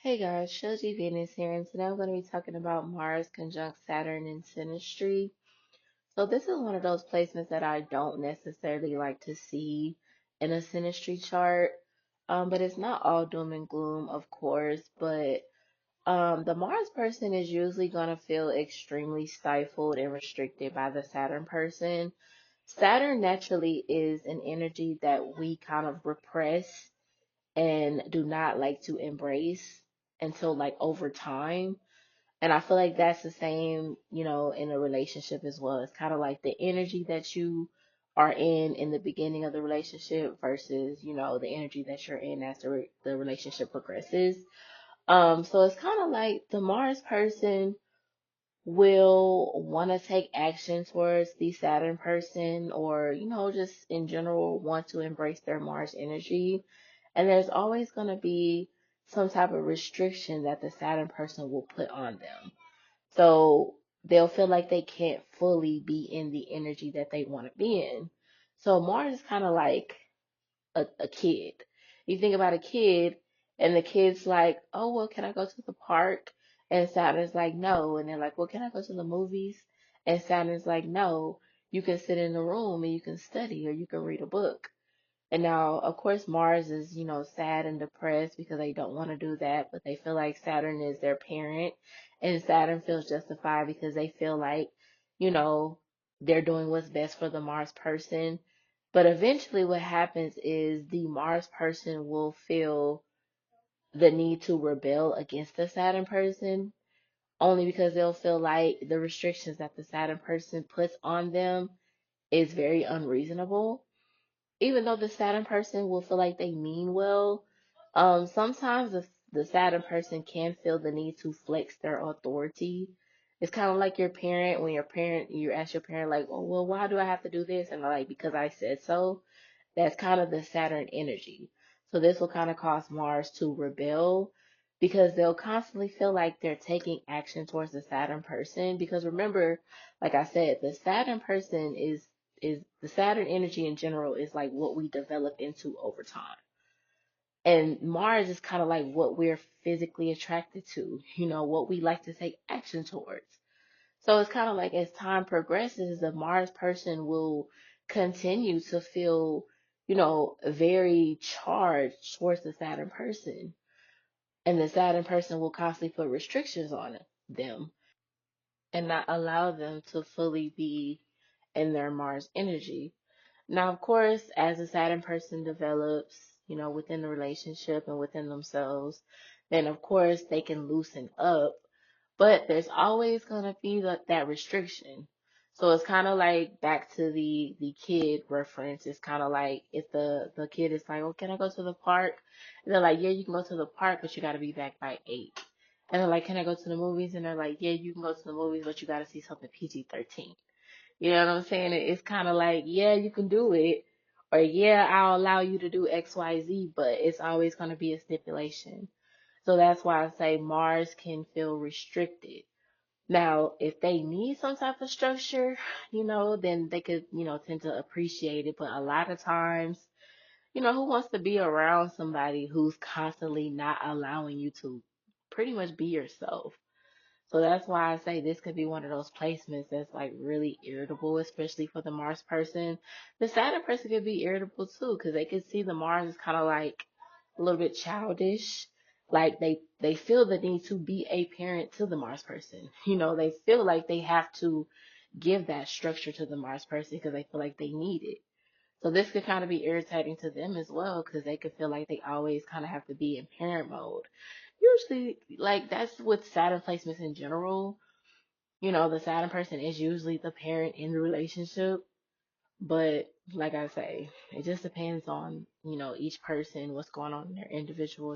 Hey guys, TrilogyVenus here, and today I'm going to be talking about Mars conjunct Saturn in Synastry. So this is one of those placements that I don't necessarily like to see in a Synastry chart, but it's not all doom and gloom, of course. But the Mars person is usually going to feel extremely stifled and restricted by the Saturn person. Saturn naturally is an energy that we kind of repress and do not like to embrace until like over time. And I feel like that's the same, in a relationship as well. It's kind of like the energy that you are in the beginning of the relationship versus, the energy that you're in as the relationship progresses. So it's kind of like the Mars person will want to take action towards the Saturn person or, just in general want to embrace their Mars energy. And there's always going to be some type of restriction that the Saturn person will put on them. So they'll feel like they can't fully be in the energy that they want to be in. So Mars is kind of like a kid. You think about a kid, and the kid's like, oh, well, can I go to the park? And Saturn's like, no. And they're like, well, can I go to the movies? And Saturn's like, no. You can sit in the room and you can study or you can read a book. And now, of course, Mars is, sad and depressed because they don't want to do that, but they feel like Saturn is their parent, and Saturn feels justified because they feel like, you know, they're doing what's best for the Mars person. But eventually, what happens is the Mars person will feel the need to rebel against the Saturn person, only because they'll feel like the restrictions that the Saturn person puts on them is very unreasonable, even though the Saturn person will feel like they mean well, sometimes the Saturn person can feel the need to flex their authority. It's kind of like your parent, when you ask your parent, like, oh, well, why do I have to do this? And they're like, because I said so. That's kind of the Saturn energy. So this will kind of cause Mars to rebel because they'll constantly feel like they're taking action towards the Saturn person. Because remember, like I said, the Saturn person is the Saturn energy in general is like what we develop into over time. And Mars is kind of like what we're physically attracted to, what we like to take action towards. So it's kind of like as time progresses, the Mars person will continue to feel, very charged towards the Saturn person. And the Saturn person will constantly put restrictions on them and not allow them to fully be in their Mars energy. Now, of course, as a Saturn person develops, within the relationship and within themselves, then of course they can loosen up, but there's always going to be that restriction. So it's kind of like back to the kid reference. It's kind of like if the kid is like, "Oh, can I go to the park?" And they're like, "Yeah, you can go to the park, but you got to be back by 8." And they're like, "Can I go to the movies?" And they're like, "Yeah, you can go to the movies, but you got to see something PG-13." You know what I'm saying? It's kind of like, yeah, you can do it, or yeah, I'll allow you to do XYZ, but it's always going to be a stipulation. So that's why I say Mars can feel restricted. Now, if they need some type of structure, then they could, tend to appreciate it. But a lot of times, who wants to be around somebody who's constantly not allowing you to pretty much be yourself? So that's why I say this could be one of those placements that's like really irritable, especially for the Mars person. The Saturn person could be irritable too, because they could see the Mars is kind of like a little bit childish. Like they feel the need to be a parent to the Mars person. They feel like they have to give that structure to the Mars person because they feel like they need it. So this could kind of be irritating to them as well because they could feel like they always kind of have to be in parent mode. Usually, like that's with Saturn placements in general. The Saturn person is usually the parent in the relationship. But like I say, it just depends on, each person, what's going on in their individual